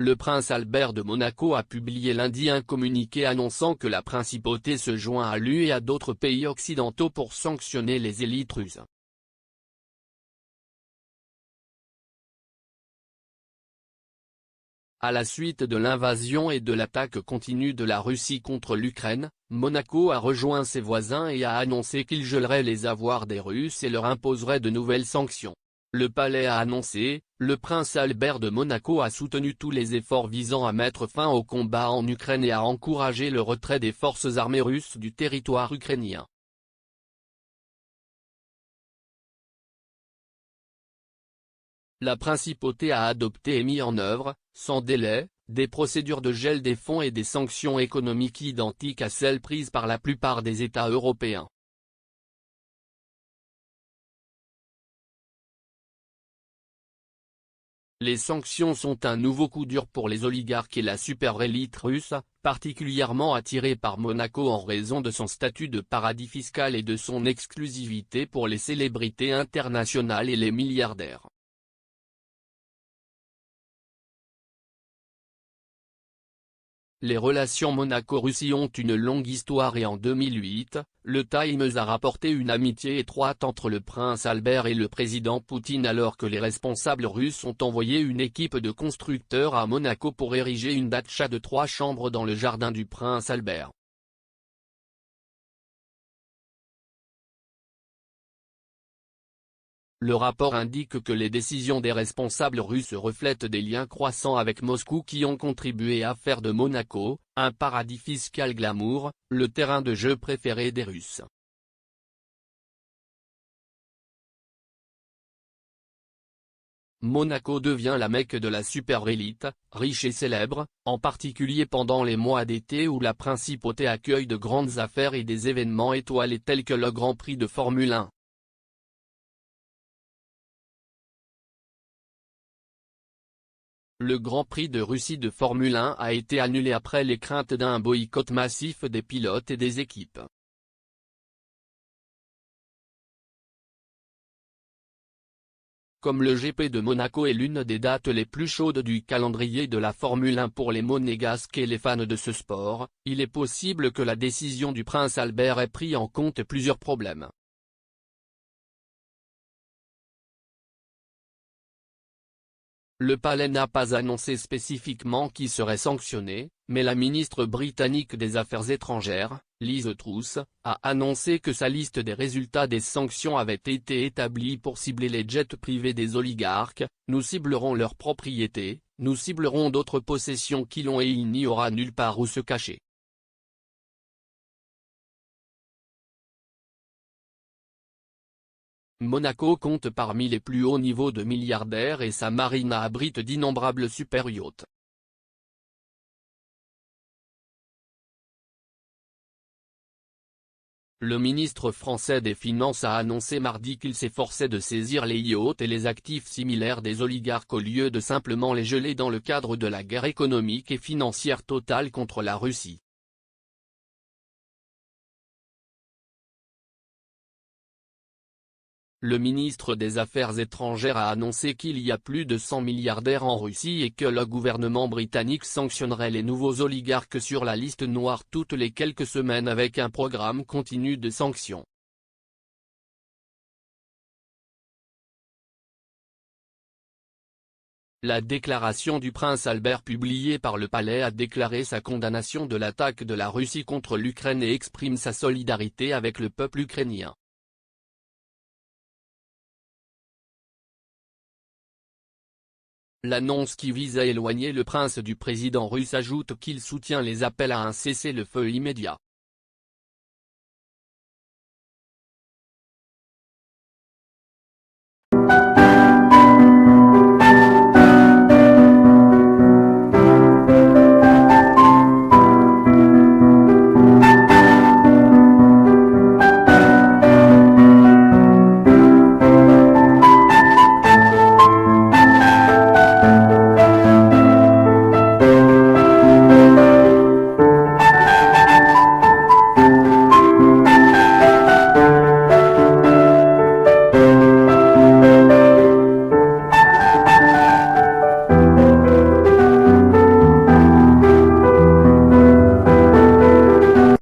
Le prince Albert de Monaco a publié lundi un communiqué annonçant que la principauté se joint à lui et à d'autres pays occidentaux pour sanctionner les élites russes. À la suite de l'invasion et de l'attaque continue de la Russie contre l'Ukraine, Monaco a rejoint ses voisins et a annoncé qu'il gèlerait les avoirs des Russes et leur imposerait de nouvelles sanctions. Le palais a annoncé, le prince Albert de Monaco a soutenu tous les efforts visant à mettre fin au combat en Ukraine et a encouragé le retrait des forces armées russes du territoire ukrainien. La principauté a adopté et mis en œuvre, sans délai, des procédures de gel des fonds et des sanctions économiques identiques à celles prises par la plupart des États européens. Les sanctions sont un nouveau coup dur pour les oligarques et la super-élite russe, particulièrement attirée par Monaco en raison de son statut de paradis fiscal et de son exclusivité pour les célébrités internationales et les milliardaires. Les relations Monaco-Russie ont une longue histoire et en 2008, le Times a rapporté une amitié étroite entre le prince Albert et le président Poutine alors que les responsables russes ont envoyé une équipe de constructeurs à Monaco pour ériger une datcha de 3 chambres dans le jardin du prince Albert. Le rapport indique que les décisions des responsables russes reflètent des liens croissants avec Moscou qui ont contribué à faire de Monaco, un paradis fiscal glamour, le terrain de jeu préféré des Russes. Monaco devient la Mecque de la super-élite, riche et célèbre, en particulier pendant les mois d'été où la principauté accueille de grandes affaires et des événements étoilés tels que le Grand Prix de Formule 1. Le Grand Prix de Russie de Formule 1 a été annulé après les craintes d'un boycott massif des pilotes et des équipes. Comme le GP de Monaco est l'une des dates les plus chaudes du calendrier de la Formule 1 pour les monégasques et les fans de ce sport, il est possible que la décision du prince Albert ait pris en compte plusieurs problèmes. Le palais n'a pas annoncé spécifiquement qui serait sanctionné, mais la ministre britannique des Affaires étrangères, Liz Truss, a annoncé que sa liste des résultats des sanctions avait été établie pour cibler les jets privés des oligarques. Nous ciblerons leurs propriétés, nous ciblerons d'autres possessions qu'ils ont et il n'y aura nulle part où se cacher. Monaco compte parmi les plus hauts niveaux de milliardaires et sa marina abrite d'innombrables super-yachts. Le ministre français des Finances a annoncé mardi qu'il s'efforçait de saisir les yachts et les actifs similaires des oligarques au lieu de simplement les geler dans le cadre de la guerre économique et financière totale contre la Russie. Le ministre des Affaires étrangères a annoncé qu'il y a plus de 100 milliardaires en Russie et que le gouvernement britannique sanctionnerait les nouveaux oligarques sur la liste noire toutes les quelques semaines avec un programme continu de sanctions. La déclaration du prince Albert publiée par le palais a déclaré sa condamnation de l'attaque de la Russie contre l'Ukraine et exprime sa solidarité avec le peuple ukrainien. L'annonce qui vise à éloigner le prince du président russe ajoute qu'il soutient les appels à un cessez-le-feu immédiat.